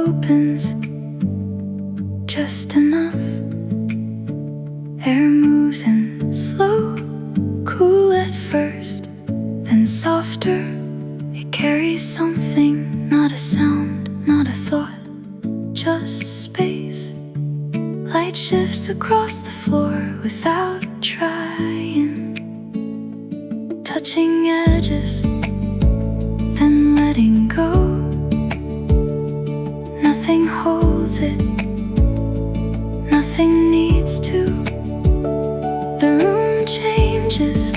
opens just enough. Air moves in slow, cool at first, then softer. It carries something, not a sound, not a thought, just space. Light shifts across the floor without trying, touching edges, then letting go. Nothing holds it, nothing needs to. The room changes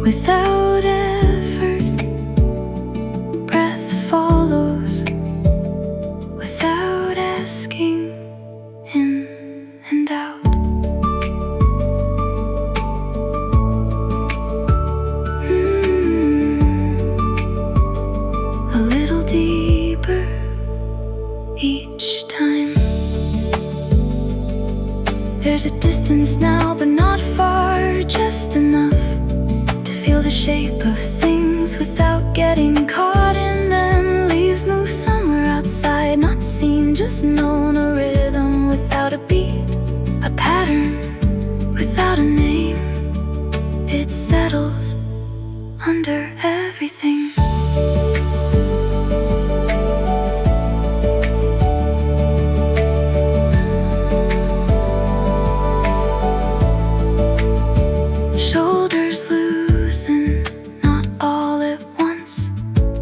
without effort. Breath follows without asking, in and out. A little deeper each time. There's a distance now, but not far, just enough to feel the shape of things without getting caught in them. Leaves move somewhere outside, not seen, just known. A rhythm without a beat, a pattern without a name. It settles under everything. Shoulders loosen, not all at once,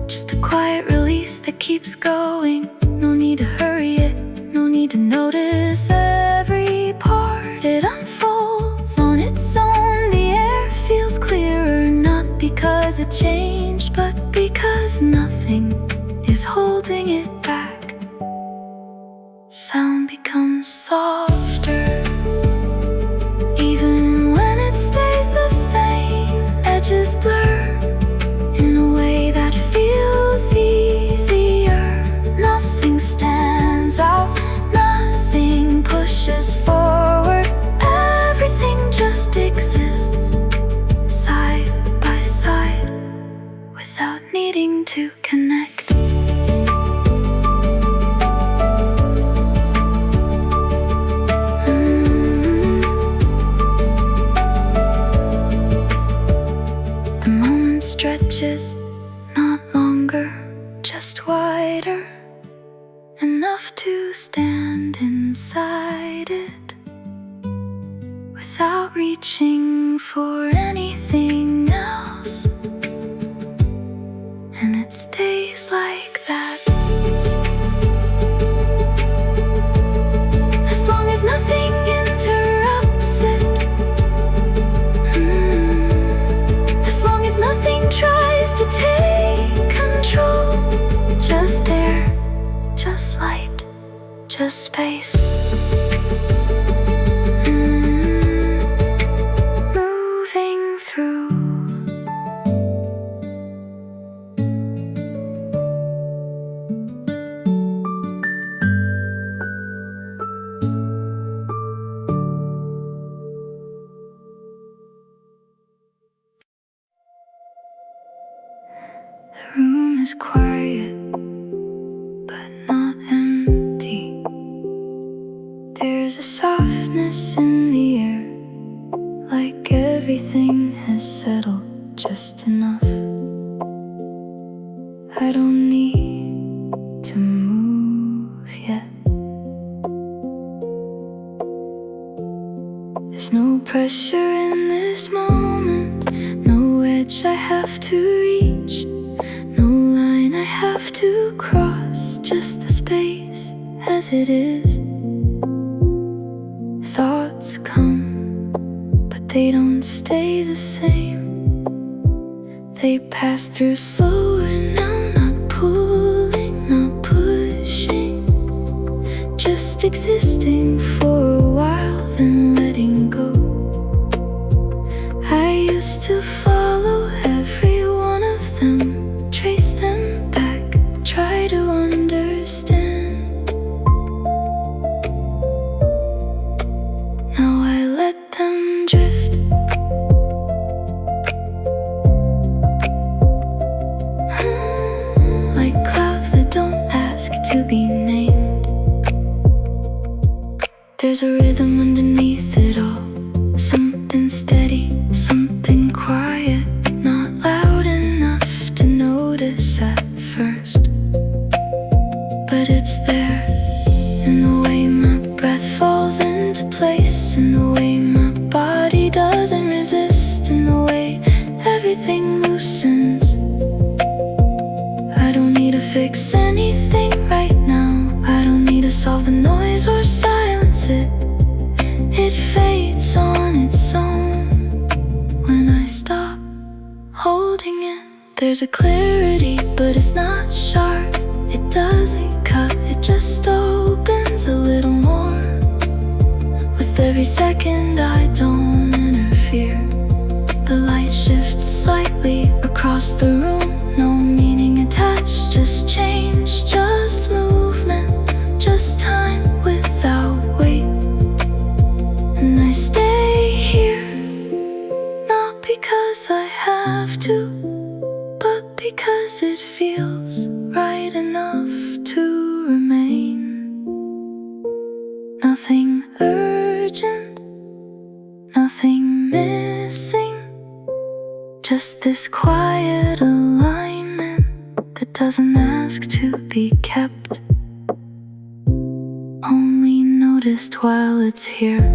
just a quiet release that keeps going. No need to hurry it, no need to notice every part. It unfolds on its own. The air feels clearer, not because it changed, but because nothing is holding it back. Sound becomes softer, even when it stays the same. Edges blur in a way that feels easier. Nothing stands out, nothing pushes forward. Everything just exists side by side without needing to connect. The moment stretches, not longer, just wider, enough to stand inside it without reaching for anything else. And it stays like that, as long as nothing interrupts it. As long as nothing tries to take control. Just air, just light, just space. Moving through. The room is quiet, but not empty. There's a softness in the air, like everything has settled just enough. I don't need to move yet. There's no pressure in this moment, no edge I have to reach, no line I have to cross, just the space as it is. Thoughts come, but they don't stay the same. They pass through slower now, not pulling, not pushing, just existing for a while, then letting go. I used to follow every one of them, trace them back, try to understand. Now I let them drift, like clouds that don't ask to be named. There's a rhythm underneath it all, something steady, something quiet, not loud enough to notice at first, but it's there, in the way my breath falls into place, in the way my body doesn't resist, in the way everything loosens. I don't need to fix anything right now, I don't need to solve the noise or silence it. It fades on its own when I stop holding it. There's a clarity, but it's not sharp. It doesn't cut, it just opens a little more. With every second I don't interfere, the light shifts slightly across the room. No meaning attached, just change, just movement, just time without weight. And I stay here, not because I have to, but because it feels right enough to remain. Nothing urgent, nothing missing, just this quiet alignment that doesn't ask to be kept, only noticed while it's here.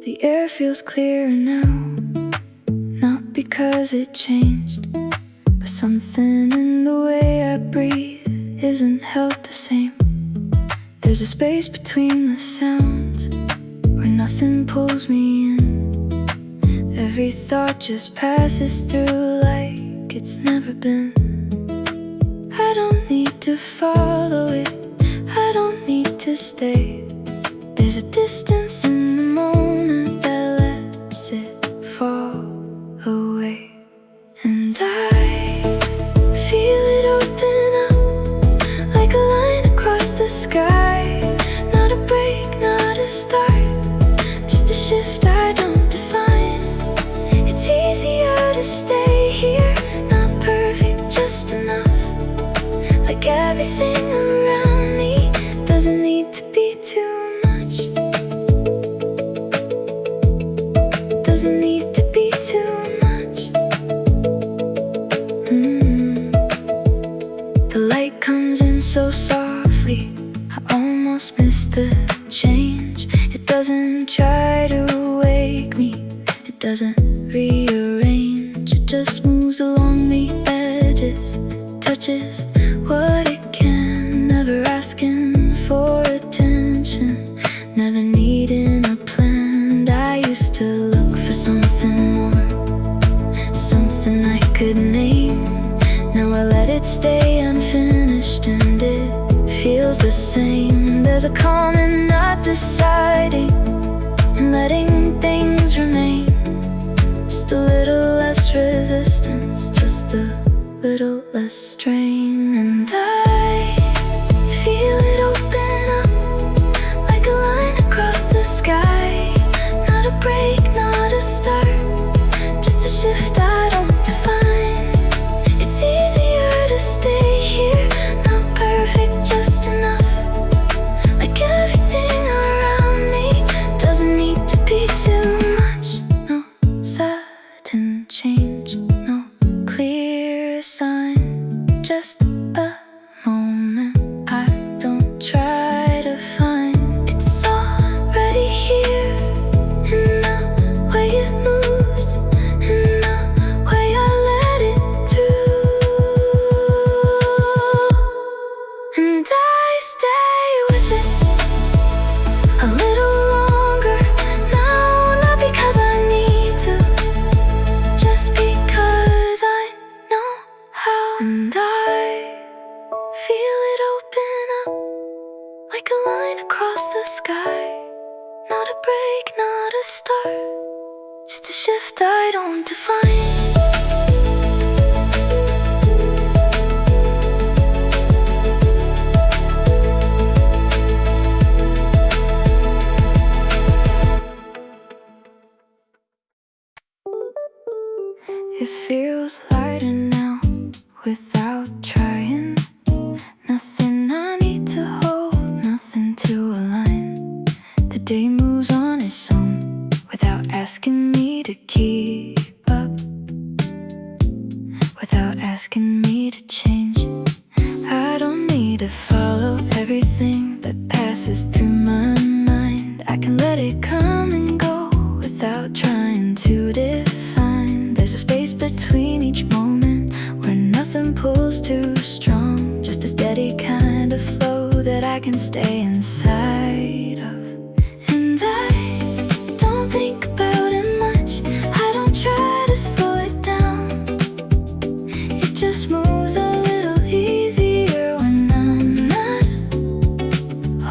The air feels clearer now, not because it changed, but something in the way I breathe isn't held the same. There's a space between the sounds where nothing pulls me in. Every thought just passes through like it's never been. I don't need to follow it, I don't need to stay. There's a distance in the moment that lets it fall away, and I feel it open up like a line across the sky. Not a break, not a start, just a shift I don't define. It's easier to stay here, not perfect, just enough. Like everything around me doesn't need to be too much, doesn't need to be too much. The light comes in so softly, I almost miss the change. It doesn't try to wake me, it doesn't rearrange, it just moves along the edges, touches what it can, never asking for attention, never needing a plan. I used to look for something more, something I could name. Now I let it stay unfinished and it feels the same. There's a calm in not deciding and letting things remain. Just a little less resistance, just a little less strain. And I feel it open up like a line across the sky. Not a break, not a start, just a shift I don't define. It's easier to stay here, not perfect, just enough. Like everything around me doesn't need to be too much. No sudden change, no clear sign, just a moment I don't try to find. It's already here in the way it moves, in the way I let it through. And I stay with it a little longer now, not because I need to, just because I know how. And I feel it open up like a line across the sky. to start, just a shift I don't define. It feels lighter now without trying. Nothing I need to hold, nothing to align. The day moves on its own without asking me to keep up, without asking me to change. I don't need to follow everything that passes through my mind. I can let it come and go without trying to define. There's a space between each moment where nothing pulls too strong, just a steady kind of flow that I can stay inside of. And I don't think about it much, I don't try to slow it down. It just moves a little easier when I'm not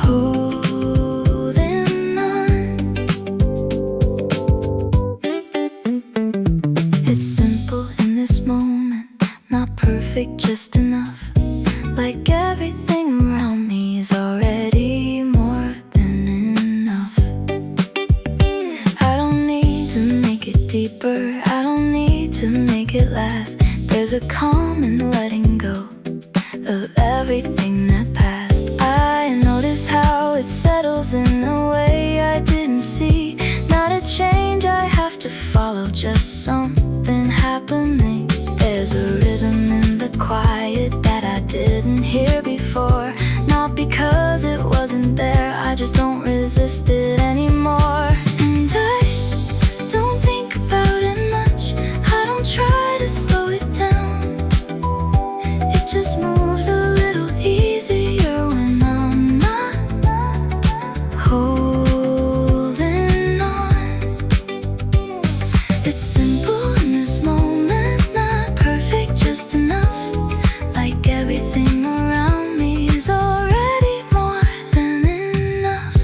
holding on. It's simple in this moment, not perfect, just enough. Like everything around me is already more than enough. I don't need to make it deeper, I don't need to make it last. There's a calm in letting go of everything that passed. I notice how it settles in a way I didn't see. Not a change I have to follow, just something happening. There's a rhythm in the quiet that I didn't hear before. Not because it wasn't there, I just don't resist it anymore. And I don't think about it much, I don't try to slow it down. It just moves a little easier when I'm not holding on. It's simple in this moment, not perfect, just enough. Like everything around me is already more than enough.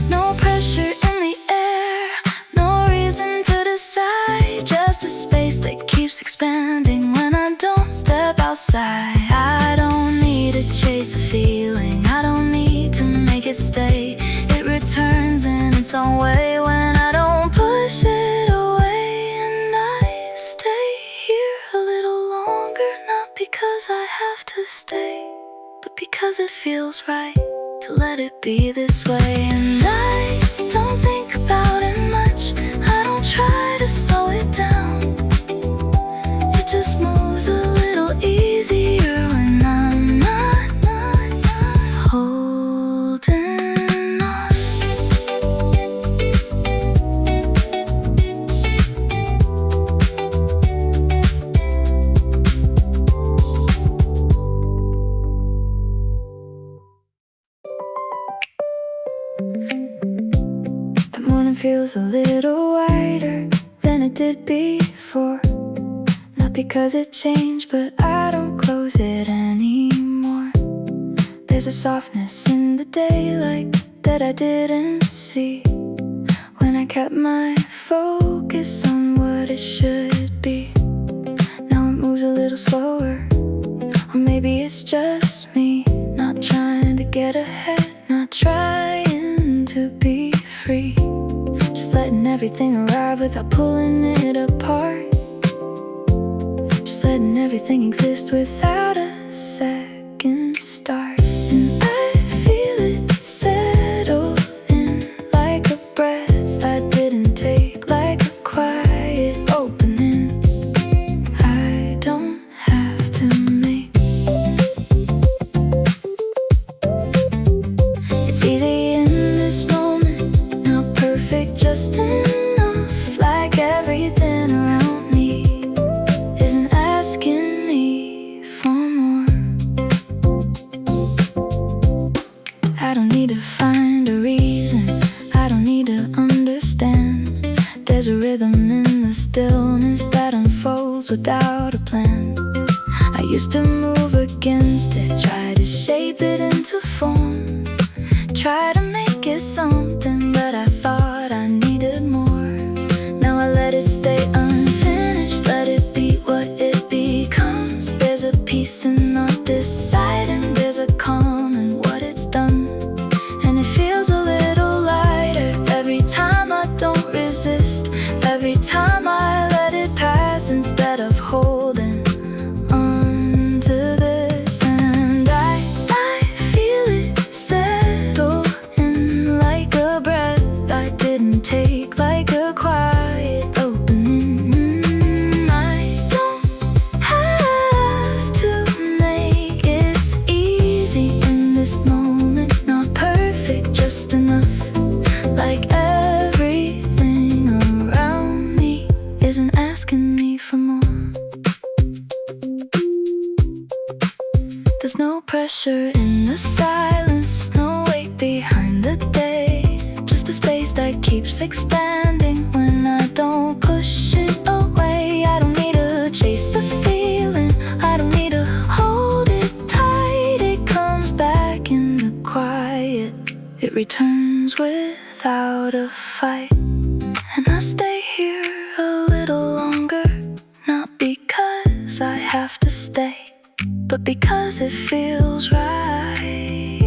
No pressure in the air, no reason to decide. Just a space that keeps expanding when I don't step outside. I don't need to chase a feeling, I don't need to make it stay. It returns in its own way when I don't push it away. And I stay here a little longer, not because I have to stay, but because it feels right to let it be this way. And I don't think about it much, I don't try to slow it down. It just moves a little easier when I'm not holding on. The morning feels a little wider than it did before. Not because it changed, but I don't close it anymore. There's a softness in the daylight that I didn't see when I kept my focus on what it should be. Now it moves a little slower, or maybe it's just me, not trying to get ahead, not trying to be free. Just letting everything arrive without pulling it apart. Just letting everything exist without a second start. And I feel it settle in like a breath I didn't take, like a quiet opening I don't have to make. It's easy in this moment, not perfect, just enough. Like everything around me isn't asking me for more. I don't need to find a reason, I don't need to understand. There's a rhythm in the stillness that unfolds without a plan. I used to move against it, try to shape it into form, try to make it something, but I thought here in the silence, no weight behind the day, just a space that keeps expanding when I don't push it away. I don't need to chase the feeling, I don't need to hold it tight. It comes back in the quiet, it returns without a fight. And I stay here a little longer, not because I have to stay, but because it feels right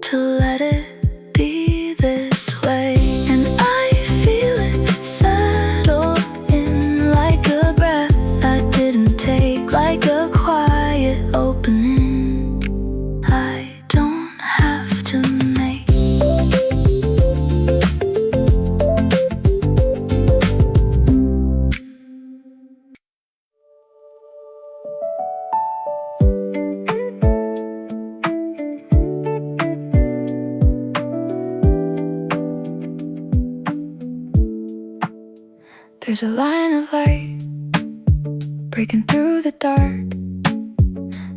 to let it be this way. And I feel it settle in like a breath I didn't take, like a quiet opening I don't have to make. There's a line of light breaking through the dark,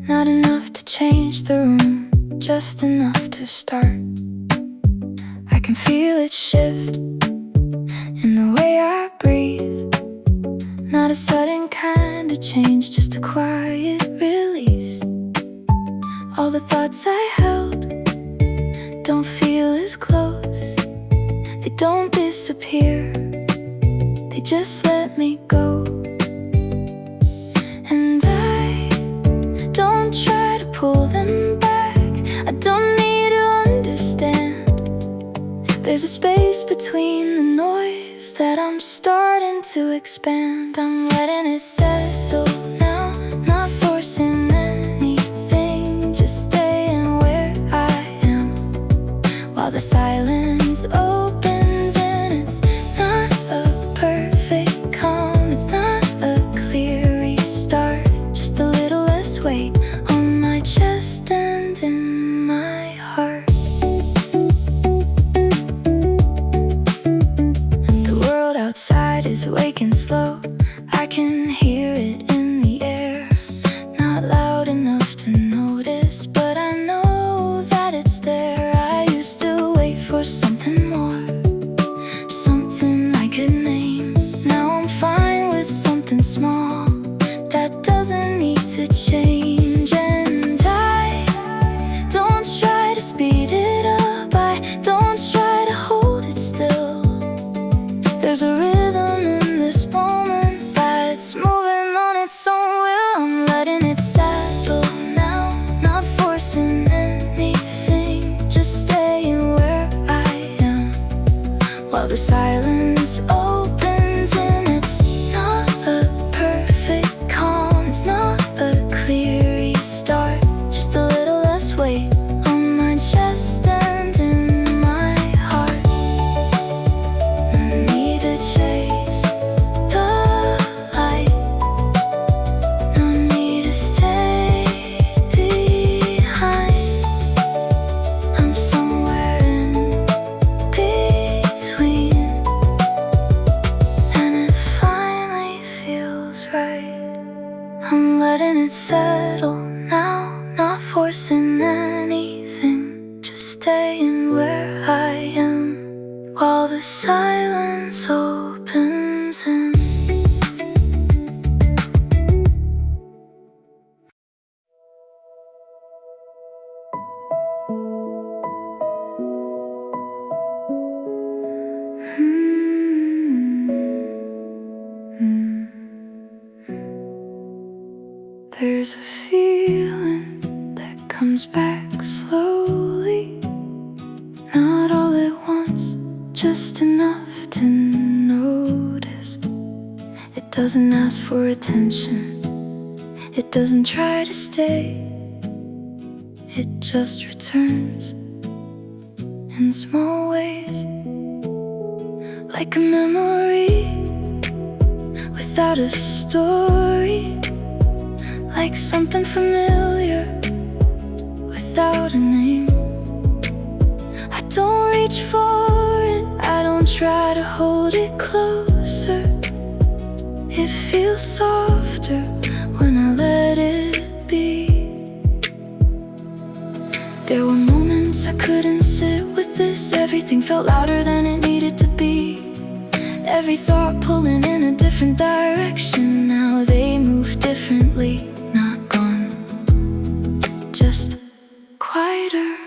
not enough to change the room, just enough to start. I can feel it shift in the way I breathe, not a sudden kind of change, just a quiet release. All the thoughts I held don't feel as close, they don't disappear, they just let me go. And I don't try to pull them back, I don't need to understand. There's a space between the noise that I'm starting to expand. I'm letting it settle now, not forcing anything, just staying where I am while the silence opens. And it's not a perfect calm, it's not a clear restart, just a little less weight on my chest and in my heart. The world outside is waking slow, I can hear it in the air, not loud enough to notice, but I know that it's there. I used to wait for something more, something I could name. Now I'm fine with something small that doesn't need to change. And I don't try to speed it up, I don't try to hold it still. There's a rhythm in this moment that's moving on its own will. I'm letting it settle now, not forcing anything, just staying where I am while the silence opens. And it's not a perfect calm, it's not a clear restart, just a little less weight on my chest and in my heart. No need to chase the light, no need to stay behind. I'm somewhere in between, and it finally feels right. I'm letting it settle now, not forcing anything, just staying where I am while the silence opens in. There's a feeling that comes back slowly, not all at once, just enough to notice. It doesn't ask for attention, it doesn't try to stay, it just returns in small ways, like a memory without a story, like something familiar without a name. I don't reach for it, I don't try to hold it closer. It feels softer when I let it be. felt louder than it needed to be. Every thought pulling in a different direction. Now they move differently, not gone, just quieter.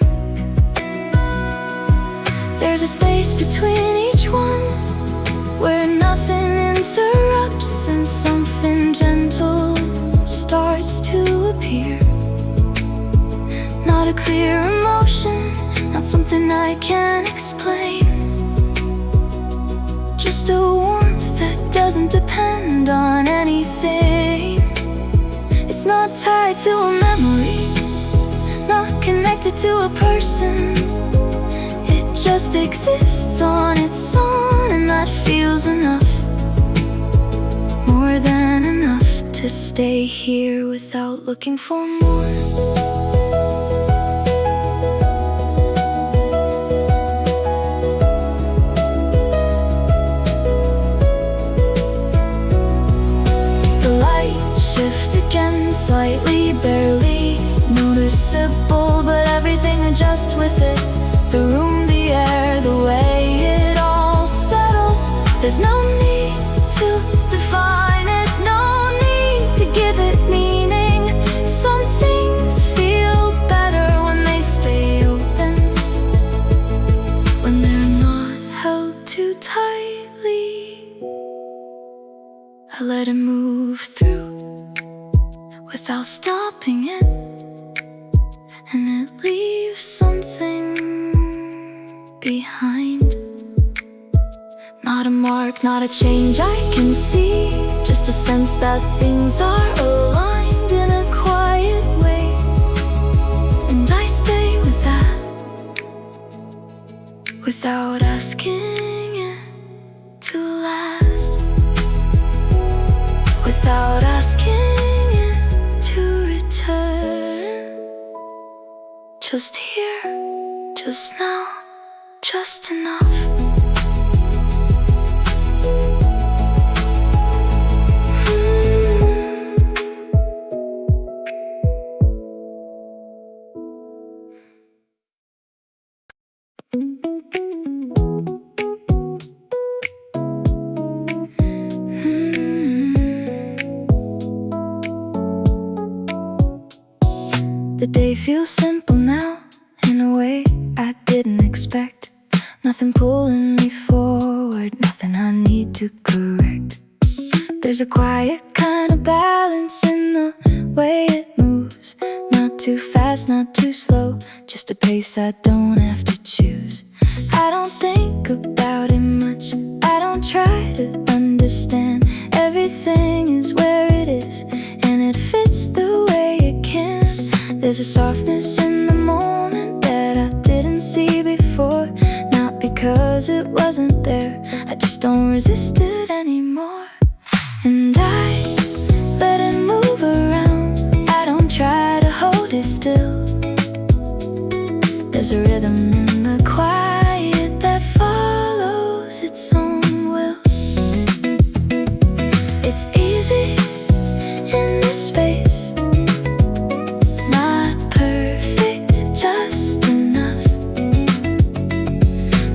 There's a space between each one where nothing interrupts and something gentle starts to appear. Not a clear emotion, not something I can explain, just a warmth that doesn't depend on anything. It's not tied to a memory, not connected to a person. It just exists on its own, and that feels enough, more than enough to stay here without looking for more. Shift again, slightly, barely noticeable, but everything adjusts with it. The room, the air, the way it all settles. There's no need to define it, no need to give it meaning. Some things feel better when they stay open, when they're not held too tightly. I let it move through without stopping it, and it leaves something behind. Not a mark, not a change I can see, just a sense that things are aligned in a quiet way. And I stay with that, without asking it to last, without asking return. Just here, just now, just enough. The day feels simple now, in a way I didn't expect. Nothing pulling me forward, nothing I need to correct. There's a quiet kind of balance in the way it moves. Not too fast, not too slow, just a pace I don't have to choose. I don't think about it much, I don't try to understand. Everything is where it is, and it fits the way it can. There's a softness in the moment that I didn't see before. Not because it wasn't there, I just don't resist it anymore. And I let it move around, I don't try to hold it still. There's a rhythm in the quiet that follows its own will. It's easy in this space,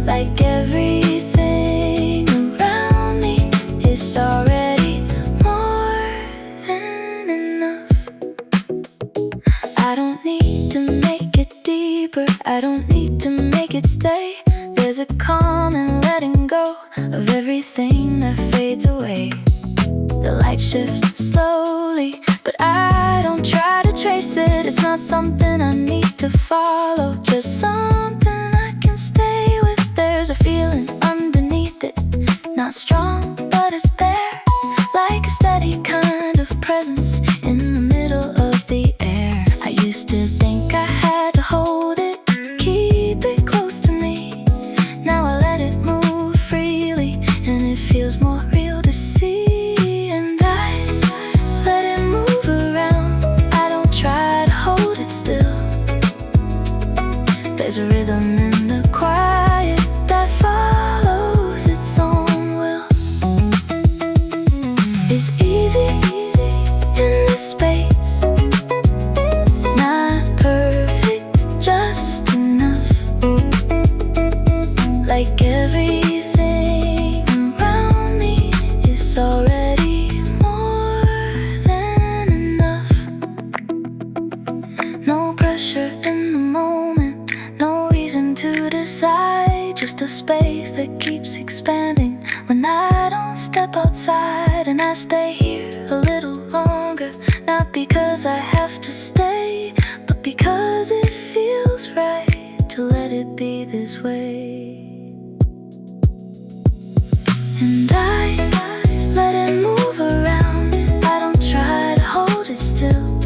like everything around me is already more than enough. I don't need to make it deeper, I don't need to make it stay. There's a calm and letting go of everything that fades away. The light shifts slowly, but I don't try to trace it. It's not something I need to follow, just something I can stay with. There's a feeling underneath it, not strong, but it's there, like a steady kind of presence in the middle of the air. I used to think I had to hold it, keep it close to me. Now I let it move freely, and it feels more real to see. And I let it move around, I don't try to hold it still. There's a rhythm in the quiet that follows its own will. It's easy in this space, not perfect, just enough. Like a space that keeps expanding. When I don't step outside and I stay here a little longer, not because I have to stay, but because it feels right to let it be this way. And I let it move around, I don't try to hold it still.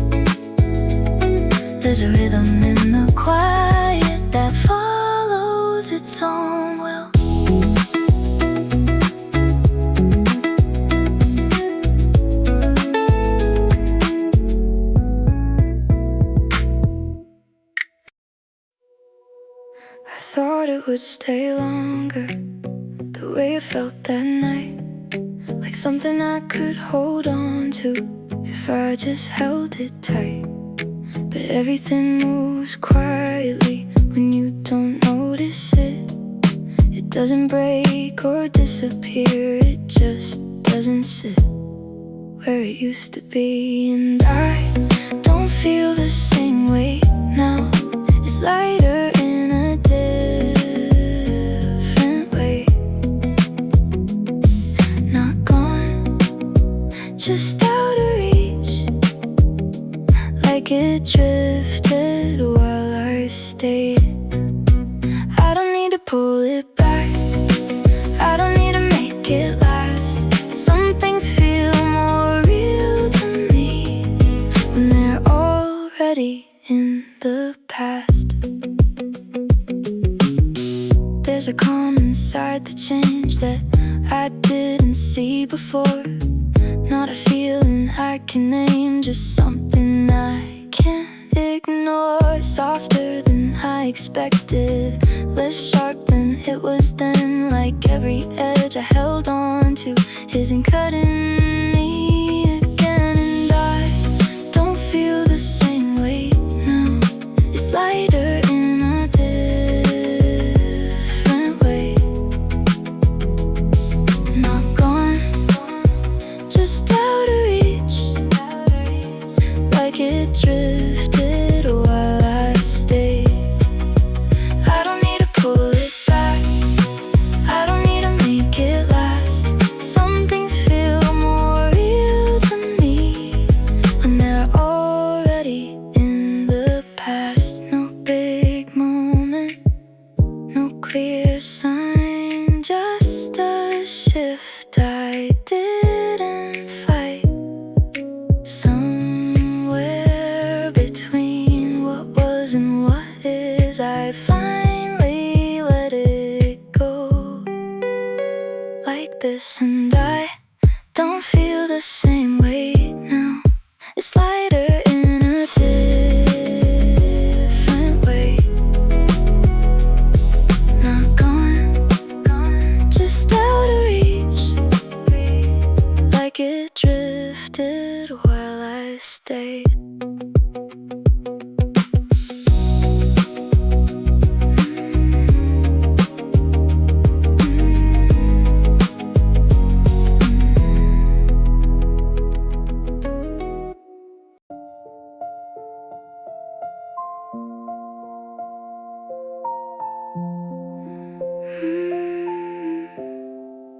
There's a rhythm in the quiet that follows its own will. I thought it would stay longer, the way it felt that night, like something I could hold on to if I just held it tight. But everything moves quietly when you don't notice it. It doesn't break or disappear, it just doesn't sit where it used to be. And I don't feel the same way now. It's lighter in a different way. Not gone, just out of reach, like it drifted while I stayed. I don't need to pull it back, I don't need to make it last. Some things feel more real to me when they're already in the past. There's a calm inside the change that I didn't see before. Not a feeling I can name, just something I can't ignore. Softer than I expected, less sharp than it was then. Like every edge I held on to isn't cutting me again. And I don't feel the same way now. It's lighter in a different way. Not gone, just out of reach, like it drifted while I stayed. I don't need to pull it back, I don't need to make it last. Some things feel more real to me when they're already in the past. No big moment, no clear sign, just a shift I didn't fight. Somewhere between what was and what is, I finally let it go like this. And I don't feel the same way now. It's lighter in a different way. Not gone, just out of reach, like it drifted while I stayed.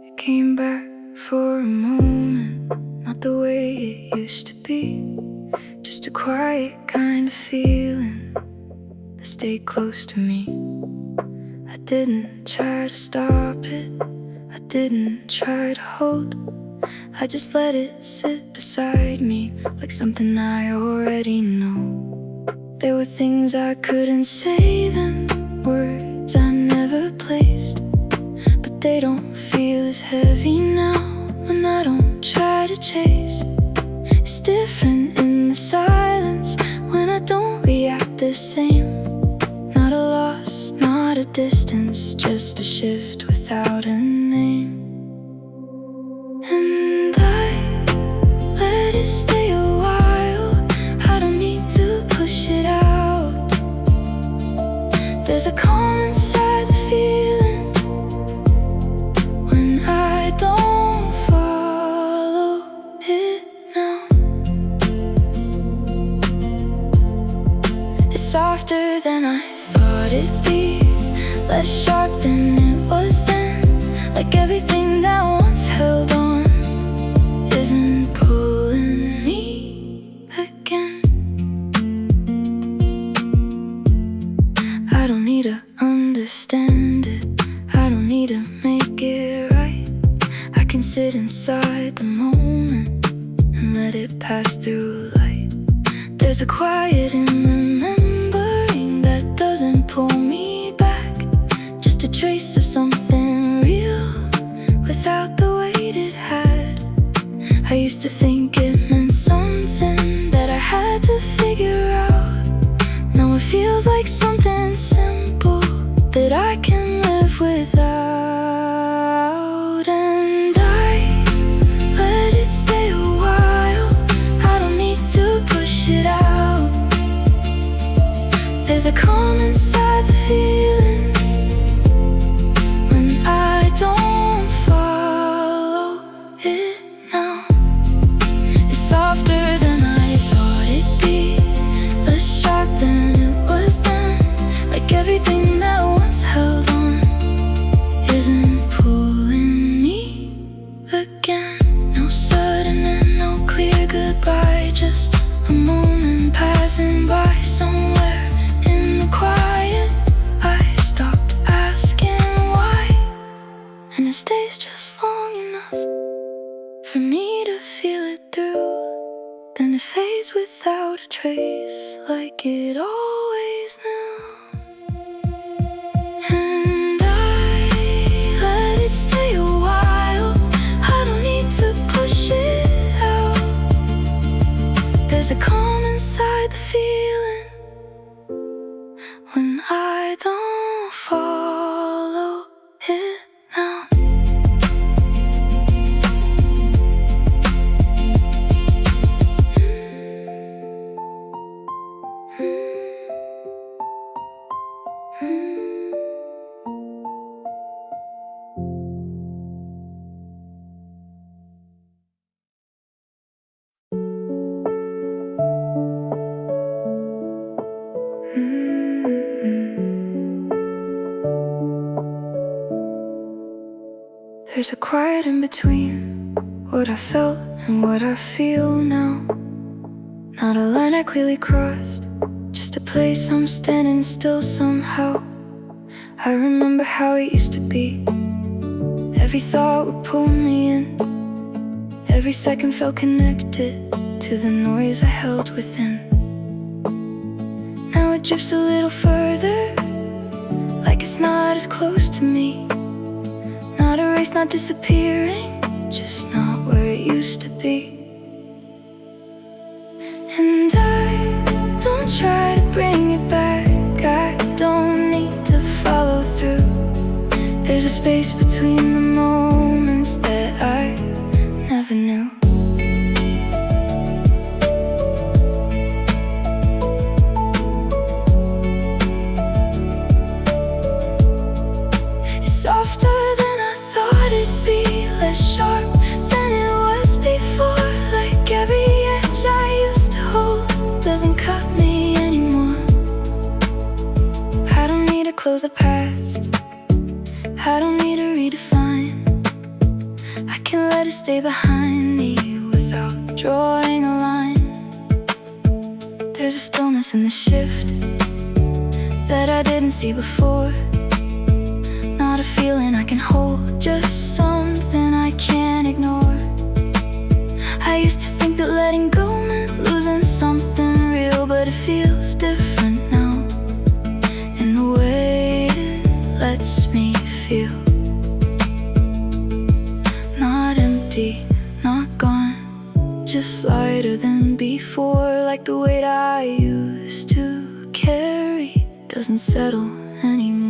It came back for a moment, not the way it used to be, just a quiet kind of feeling that stayed close to me. I didn't try to stop it, I didn't try to hold, I just let it sit beside me like something I already know. There were things I couldn't say then, words I never placed, but they don't feel as heavy now when I don't try to chase. It's different in the silence when I don't react the same. Not a loss, not a distance, just a shift without a name. And I let it stay a while, I don't need to push it out. There's a calm inside the feeling when I don't follow it now. It's softer than I thought it'd be, less sharp than it like everything that once held on isn't pulling me again. I don't need to understand it, I don't need to make it right. I can sit inside the moment and let it pass through light. There's a quiet in remembering that doesn't pull me back, just a trace of something real without the weight it had. I used to think it meant something that I had to figure out. Now it feels like something simple that I can live without. And I let it stay a while, I don't need to push it out. There's a calm inside the feeling when I don't follow it now. It's softer than I thought it'd be, less sharp than it was then. Like everything that once held on isn't pulling me again. No sudden and no clear goodbye, just a moment passing by. Somewhere in the quiet I stopped asking why, and it stays just long enough for me to feel it through. Then it fades without a trace, like it always knew. And I let it stay a while, I don't need to push it out. There's a calm inside the feeling when I don't follow it now. There's a quiet in between what I felt and what I feel now. Not a line I clearly crossed, just a place I'm standing still somehow. I remember how it used to be. Every thought would pull me in, every second felt connected to the noise I held within. Now it drifts a little further, like it's not as close to me. Not erased, not disappearing, just not where it used to be. And I don't try to bring it back, I don't need to follow through. There's a space between the moments that I never knew. It's softer than I thought it'd be, less sharp than it was before. Like every edge I used to hold doesn't cut me anymore. I don't need to close the past, I don't need to redefine. I can let it stay behind me without drawing a line. There's a stillness in the shift that I didn't see before. Not a feeling I can hold, just something I can't ignore. I used to think that letting go meant losing something real, but it feels different now in the way it lets me feel. Not empty, not gone, just lighter than before. Like the weight I used to carry doesn't settle anymore.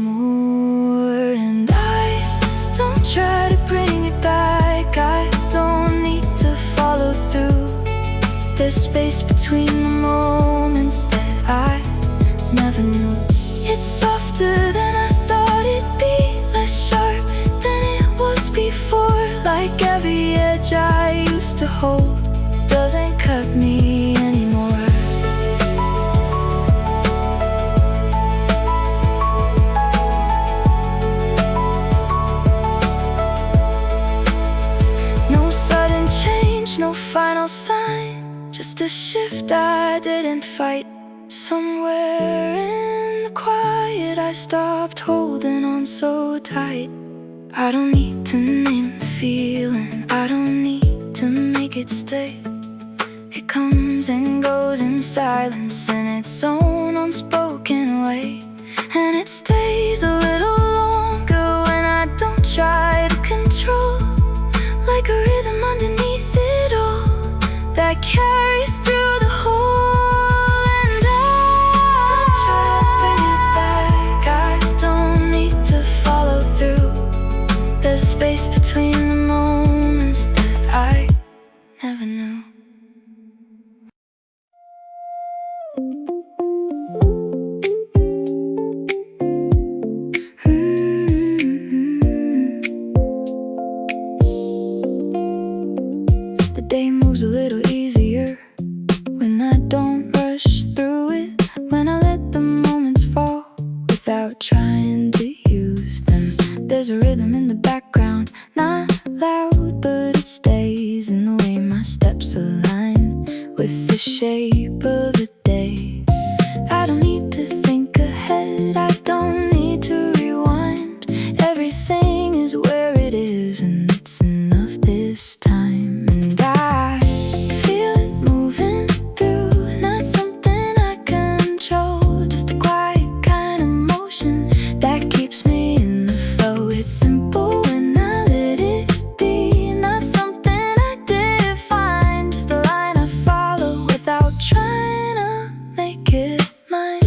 And I don't try to bring it back, I don't need to follow through. There's space between the moments that I never knew. It's softer than I thought it'd be, less sharp than it was before. Like every edge I used to hold doesn't cut me anymore. just a shift I didn't fight. Somewhere in the quiet I stopped holding on so tight. I don't need to name the feeling, I don't need to make it stay. It comes and goes in silence in its own unspoken way. And it stays a little longer when I don't try to control. Like a rhythm underneath it all that carries through the whole. And I don't try to bring it back, I don't need to follow through. There's a space between the moments that I never knew. The day moves a little easier when I don't rush through it, when I let the moments fall without trying to use them. There's a rhythm in the background, not loud, but it stays in the way my steps align with the shape of the day. I don't need to think ahead, I don't need to rewind. Everything is where it is, and it's enough this time. And I feel it moving through, not something I control, just a quiet kind of motion that keeps me in the flow. It's simple when I let it be, not something I define, just a line I follow without trying to make it mine.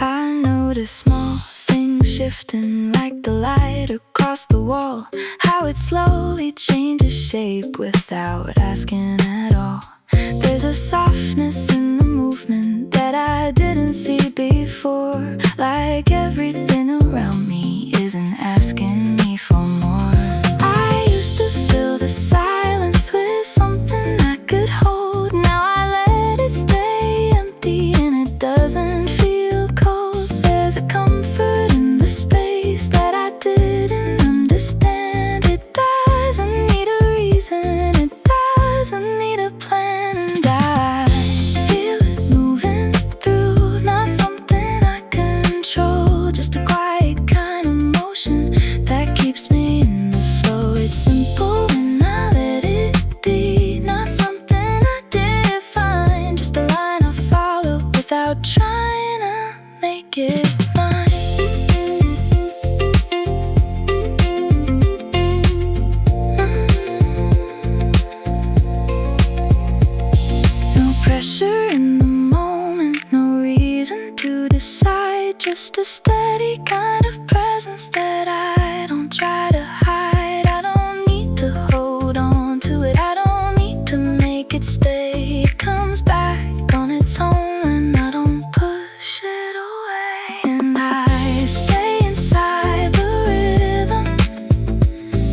I notice small things shifting like the light across the wall, how it slowly changes shape without asking at all. There's a softness in the movement that I didn't see before, like everything around me isn't asking me for more. I used to fill the silence with something I could hold, now I let it stay empty and it doesn't feel cold. There's a comfort in the space that I didn't understand. It doesn't need a reason, it doesn't need a plan. And I feel it moving through, not something I control, just a quiet kind of motion that keeps me in the flow. It's simple when I let it be, not something I define, just a line I follow without trying to make it mine. No pressure in the moment, no reason to decide, just a steady kind of presence that I don't try to hide. I don't need to hold on to it, I don't need to make it stay. It comes back on its own and I don't push it away. And I stay inside the rhythm,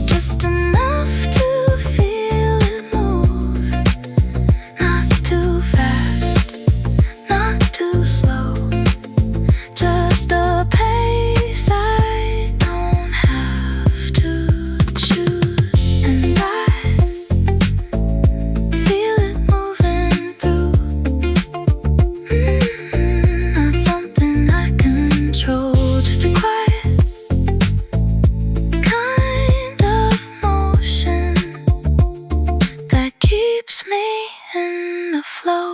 just enough to feel it move. Not too fast, not too slow, just a pace I don't have to choose. And I feel it moving through, not something I control, just a quiet kind of motion that keeps me in the flow.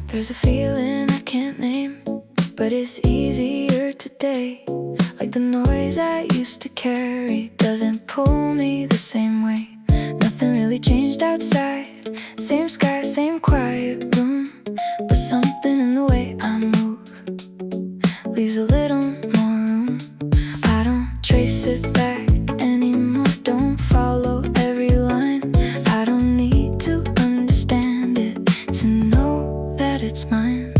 There's a feeling I can't name, but it's easier today. Like the noise I used to carry doesn't pull me the same way. Nothing really changed outside, same sky, same quiet room, but something in the way I move leaves a little more room. I don't trace it back anymore, don't follow every line. I don't need to understand it to know that it's mine.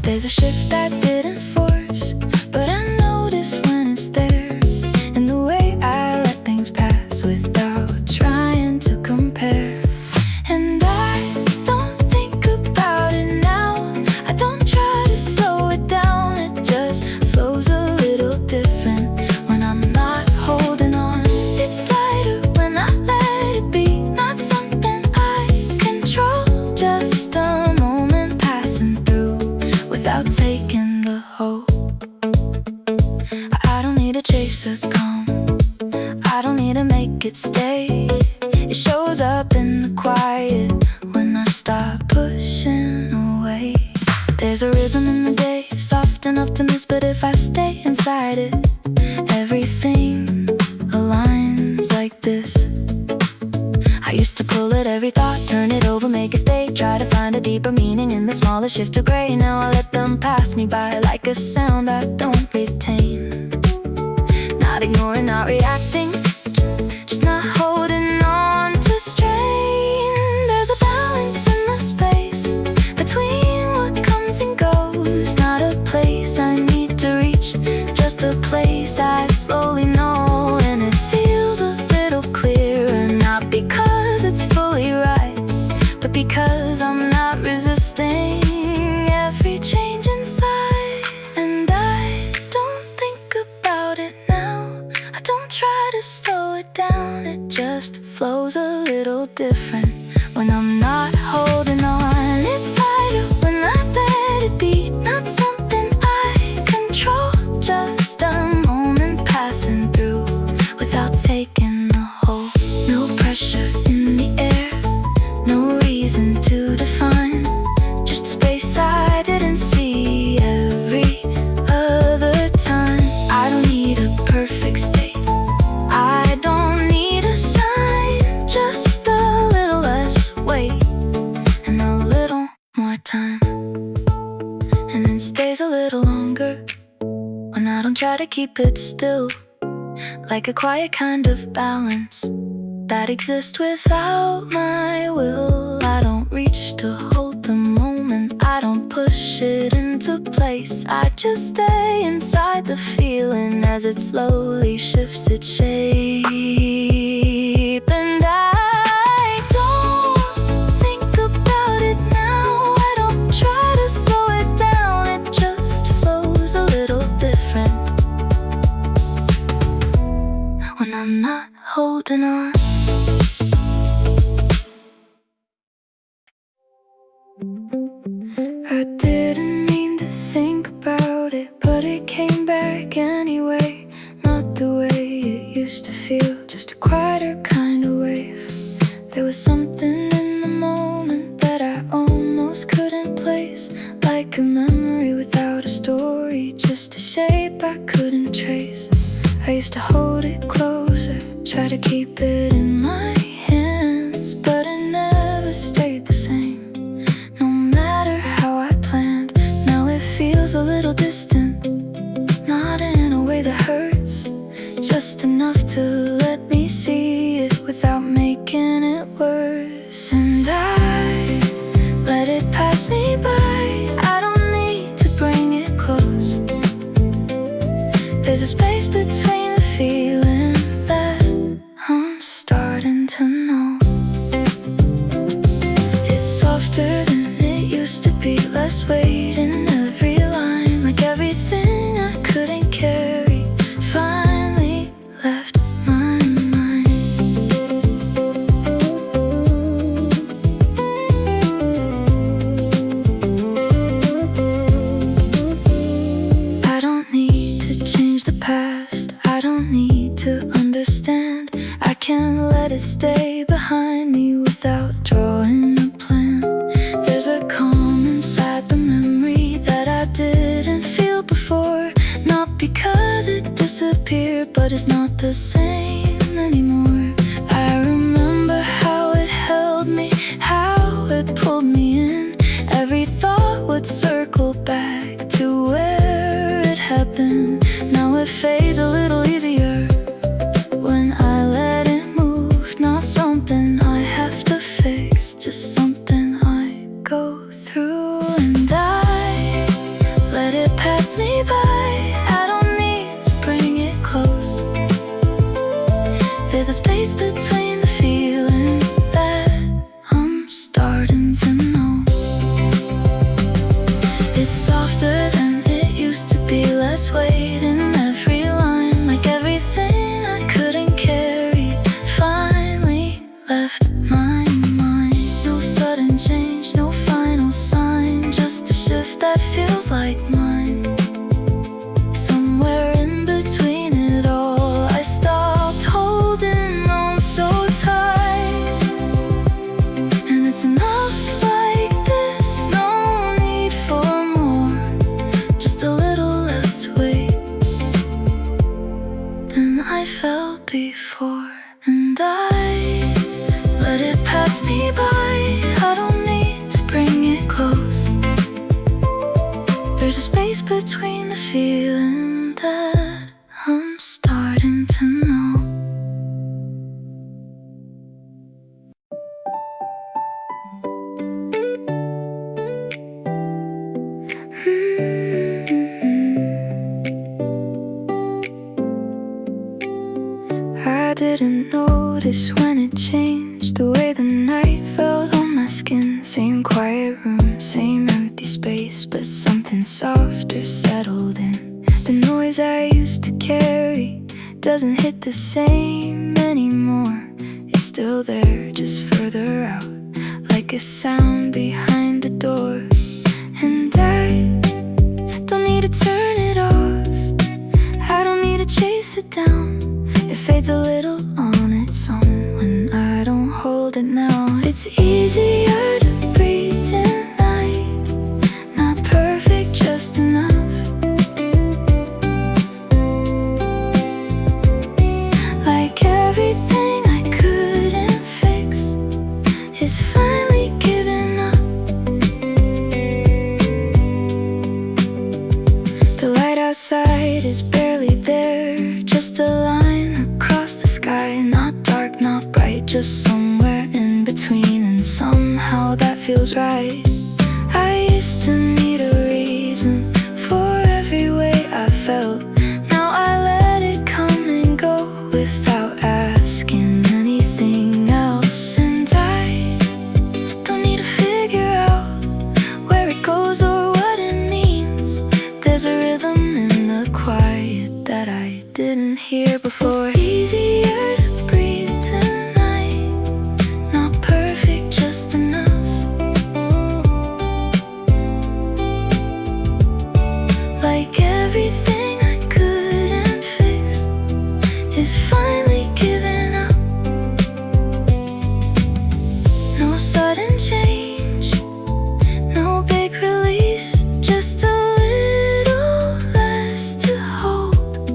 There's a shift I didn't force, but I notice when it's there, in the way I let things pass without trying to compare. And I don't think about it peace or calm. I don't need to make it stay. It shows up in the quiet when I stop pushing away. There's a rhythm in the day, soft and optimist, but if I stay inside it, everything aligns like this. I used to pull at every thought, turn it over, make it stay, try to find a deeper meaning in the smallest shift of gray. Now I let them pass me by like a sound I don't retain. Not ignoring, not reacting, just not holding on to strain. There's a balance in the space between what comes and goes. Not a place I need to reach, just a place I slowly know. And it feels a little clearer, not because it's fully right, but because I'm not resisting every change inside. And I don't think about it now, I don't try to slow it down. It just flows a little different when I'm not holding on. It's lighter when I let it be, not something I control, just a moment passing through without taking a hold. No pressure in the air, no reason to define, just space I didn't see every other time. I don't need a perfect state, I don't need a sign, just a little less weight and a little more time. And it stays a little longer when I don't try to keep it still, like a quiet kind of balance that exists without my will. I don't reach to hold the moment, I don't push it into place, I just stay inside the feeling as it slowly shifts its shape. And I don't think about it now, I don't try to slow it down, it just flows a little different when I'm not holding on. I didn't mean to think about it, but it came back anyway. Not the way it used to feel, just a quieter kind of wave. There was something in the moment that I almost couldn't place, like a memory without a story, just a shape I couldn't trace. I used to hold it closer, try to keep it in my hands, but it never stayed the same. No matter how I planned, now it feels a little distant, not in a way that hurts, just enough to let me see it without making it worse. And I let it pass me by, I don't need to bring it close. There's a space between the feeling that I'm starting to know. It's softer than it used to be, less weight in every line, like everything I couldn't carry finally left my mind. I don't need to change the past, I don't need to understand, I can let it stay behind me without drawing a plan. There's a calm inside the memory that I didn't feel before, not because it disappeared, but it's not the same anymore. I remember how it held me, how it pulled me in, every thought would circle back to where it had been. Now it fades a little easier when I let it move, not something I have to fix, just something I go through. And I let it pass me by, I don't need to bring it close. There's a space between the feeling that I'm starting to know. It's softer than it used to be, less weight in every line, like everything before, and I let it pass me by. I don't need to bring it close. There's a space between the feeling that I'm starting to know. I didn't notice when it changed the way the night felt on my skin. Same quiet room, same empty space, but something softer settled in. The noise I used to carry doesn't hit the same anymore. It's still there, just further out, like a sound behind a door. And I don't need to turn it off, I don't need to chase it down. It fades a little on its own when I don't hold it now. It's easier to breathe tonight, not perfect, just enough. Like everything I couldn't fix is finally giving up. The light outside is barely there, just a line across the sky. Not dark, not bright, just somewhere in between, and somehow that feels right. I used to need a reason for every way I felt. Now I let it come and go without asking anything else. And I don't need to figure out where it goes or what it means. There's a rhythm in the quiet that I didn't hear before. It's easier to breathe tonight, not perfect, just enough. Like everything I couldn't fix is finally giving up. No sudden change, no big release, just a little less to hold.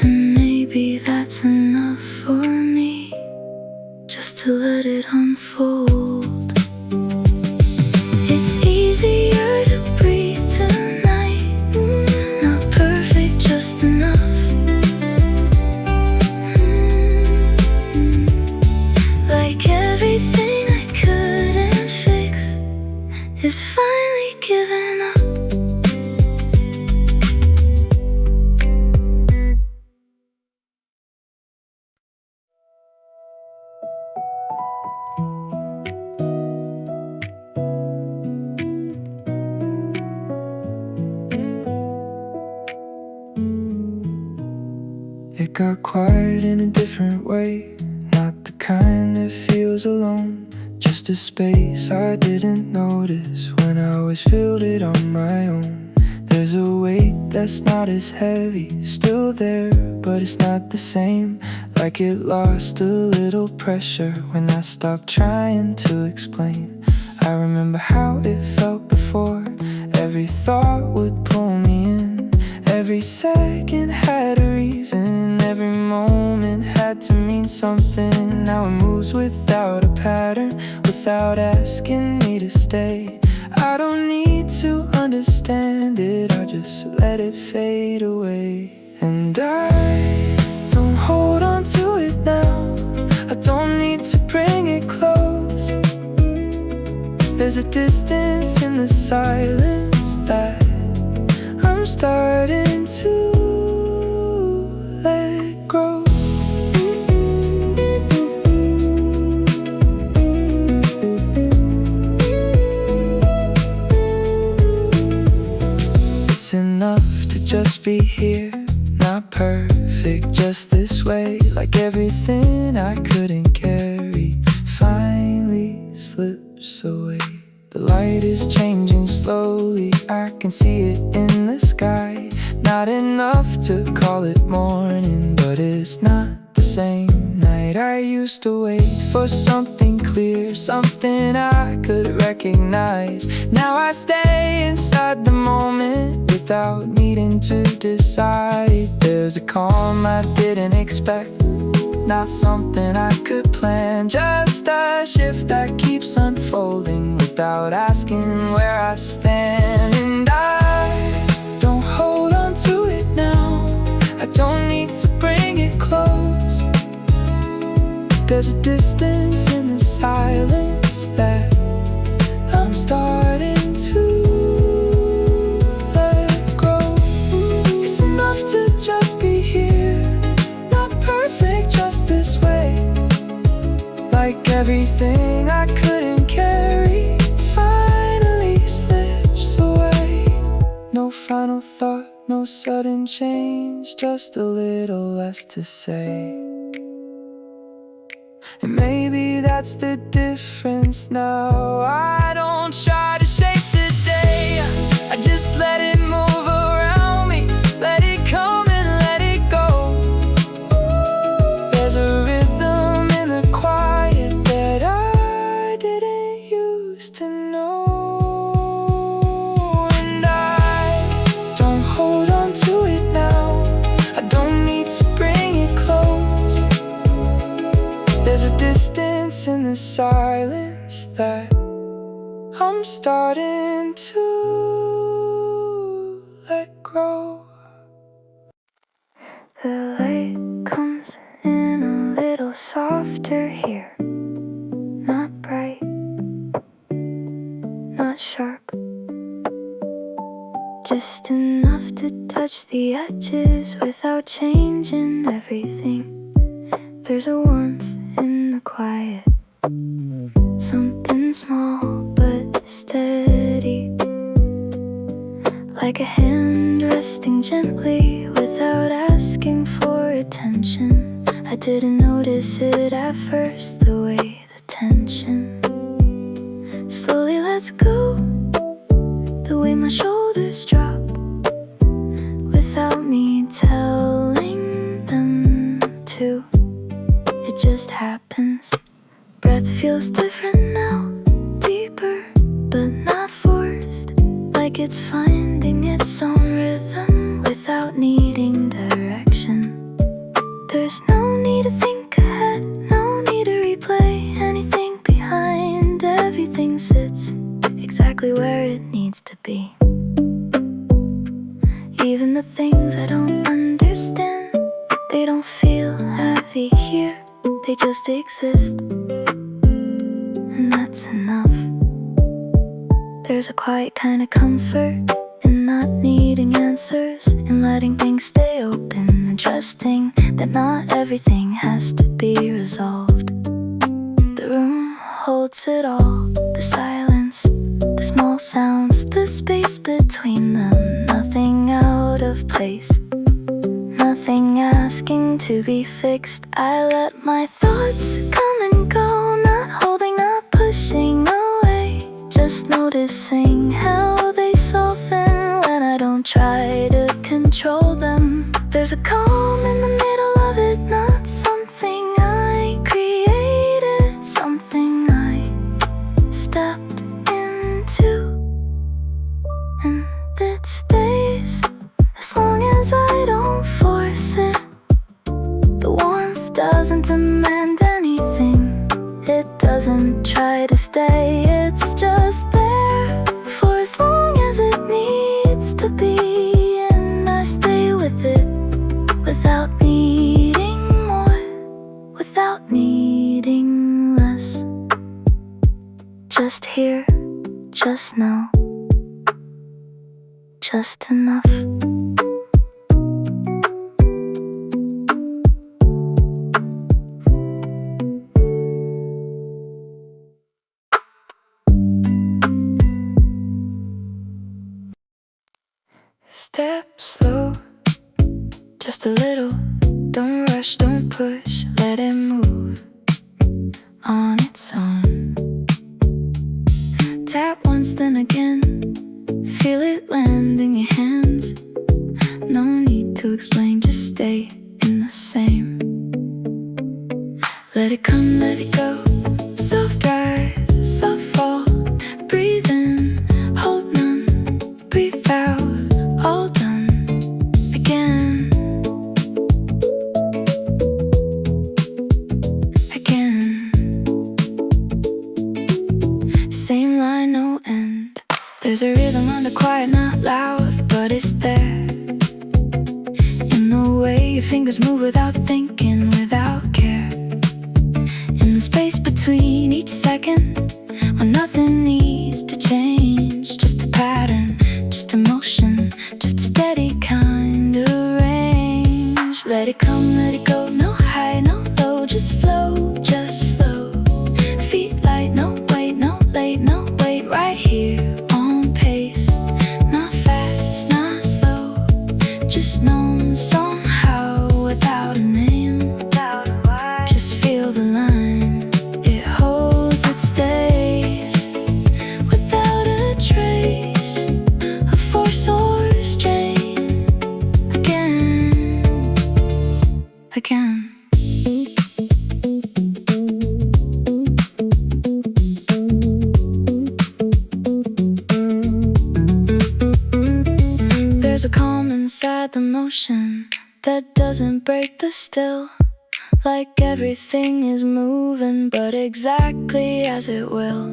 And maybe that's enough for me, just to let it unfold. It's easier to breathe tonight, not perfect, just enough. Like everything I couldn't fix is finally giving up. It got quiet in a different way, not the kind that feels alone. Just a space I didn't notice when I always filled it on my own. There's a weight that's not as heavy, still there, but it's not the same. Like it lost a little pressure when I stopped trying to explain. I remember how it felt before, every thought would pull me in. Every second had a reason, every moment had to mean something. Now it moves without a pattern, without asking me to stay. I don't need to understand it, I just let it fade away. And I don't hold on to it now, I don't need to bring it close. There's a distance in the silence that I'm starting to let go. It's enough to just be here, not perfect, just this way. Like everything I couldn't carry finally slips away. The light is changing slowly, I can see it in the sky. Not enough to call it morning, but it's not the same night. I used to wait for something clear, something I could recognize. Now I stay inside the moment with without needing to decide. There's a calm I didn't expect, not something I could plan, just a shift that keeps unfolding without asking where I stand. And I don't hold on to it now, I don't need to bring it close. There's a distance in the silence that I'm starting to let go. It's enough to just be here, not perfect, just this way. Like everything I couldn't carry finally slips away. No final thought, no sudden change, just a little less to say. And maybe that's the difference now. I don't try to shape the day, I just let it move around me. Let it come and let it go. There's a rhythm in the quiet that I didn't used to know. And I don't hold on to it now, I don't need to bring it close. There's a distance in the silence that I'm starting to let go. The light comes in a little softer here, not bright, not sharp, just enough to touch the edges without changing everything. There's a warmth in the quiet, something small but steady, like a hand resting gently without asking for attention. I didn't notice it at first, the way the tension slowly lets go, the way my shoulders drop without me telling them to. It just happens. Breath feels different now, deeper but not forced, like it's finding its own rhythm without needing direction. There's no need to think ahead, no need to replay anything behind. Everything sits exactly where it needs to be. Even the things I don't understand, they don't feel heavy here, they just exist, and that's enough. There's a quiet kind of comfort in not needing answers, in letting things stay open, and trusting that not everything has to be resolved. The room holds it all, the silence, the small sounds, the space between them, nothing out of place, nothing asking to be fixed. I let my thoughts come and go, not holding, not pushing away, just noticing how they soften when I don't try to control them. There's a calm in the middle of it, not something I created, something I stepped into, and it stays as long as I don't force it. The warmth doesn't demand anything, it doesn't try to stay, it's just there for as long as it needs to be, and I stay with it without needing more, without needing less. Just here, just now, just enough. Step slow, just a little. Don't rush, don't push, let it move on its own. Tap once, then again, feel it land in your hands. No need to explain, just stay in the same. Let it come, let it go, soft rise, soft fall. Breathe in, hold none, breathe out, all your fingers move without thinking, without care. In the space between each second, when nothing needs to change, just a pattern, just a motion, just a steady kind of range. Let it come, let it go, no high, no low, just flow, just flow. Feet light, no wait, no late, no wait, right here on pace. Not fast, not slow, just known somehow without a name. Just feel the line, it holds, it stays, without a trace of force or strain. Again. There's a calm inside the motion that doesn't break the still. Like everything is moving, but exactly as it will.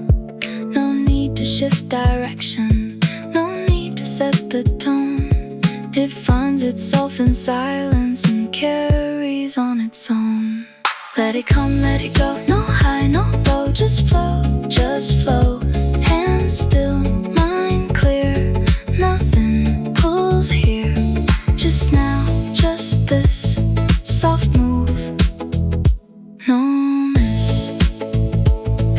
No need to shift direction, no need to set the tone. It finds itself in silence and carries on its own. Let it come, let it go, no high, no low, just flow, just flow. Hands still, mind clear, nothing pulls here. Just now, just this soft move, no miss.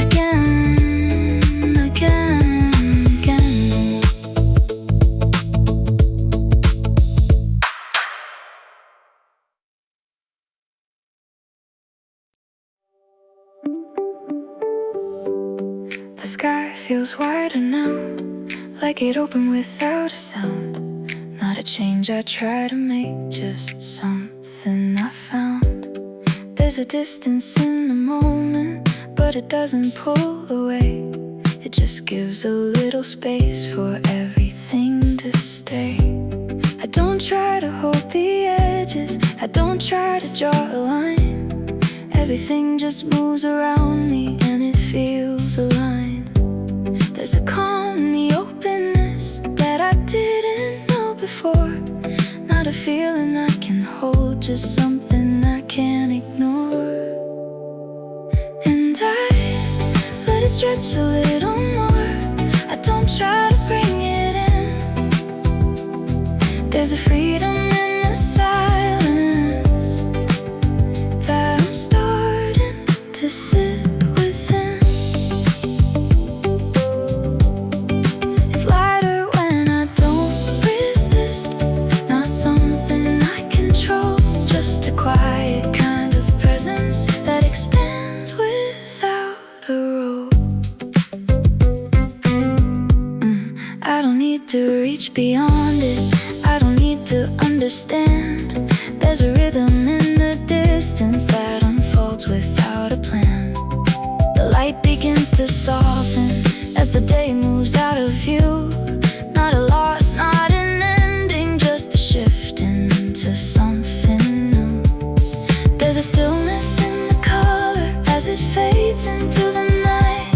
Again, again, again. The sky feels wider now, like it opened without a sound. Not a change I try to make, just something I found. There's a distance in the moment, but it doesn't pull away. It just gives a little space for everything to stay. I don't try to hold the edges, I don't try to draw a line. Everything just moves around me and it feels aligned. There's a calm in the openness that I didn't know before. Not a feeling I can hold, just something I can't ignore. And I let it stretch a little more, I don't try to bring it in. There's a freedom in the silence that I'm starting to sit within. It's lighter when I don't resist, not something I control, just a quiet kind of presence that expands without a rope. I don't need to reach beyond it, I don't need to understand. There's a rhythm in the distance that unfolds without a plan. The light begins to soften as the day moves out of view. Not a loss, not an ending, just a shift into something new. There's a stillness in the color as it fades into the night.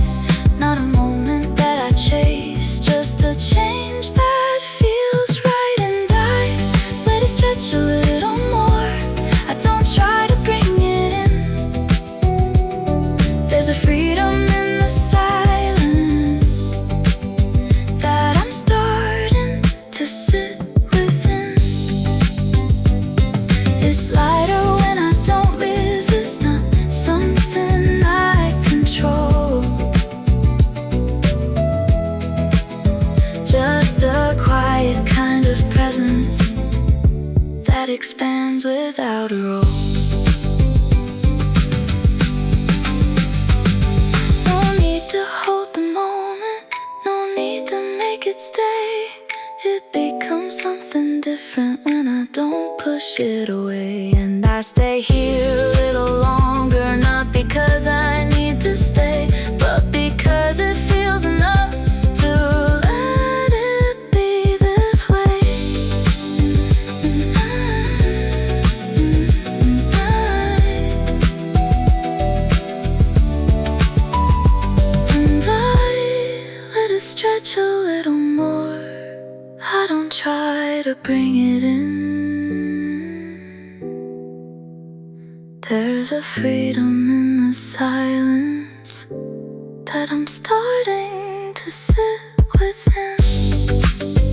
Not a moment that I chase, just a change that feels right. And I let it stretch a little more, I don't try to bring it in. There's a freedom in the silence that I'm starting to sit within. It's lighter when I don't resist, not something I control, just a quiet kind of presence that expands without a roll. No need to hold the moment, no need to make it stay. It becomes something different when I don't push it away. And I stay here a little longer, not because I need to stay, but because it feels enough to let it be this way. And I let it stretch a little more, I don't try to bring it in. There's a freedom in the silence that I'm starting to sit within.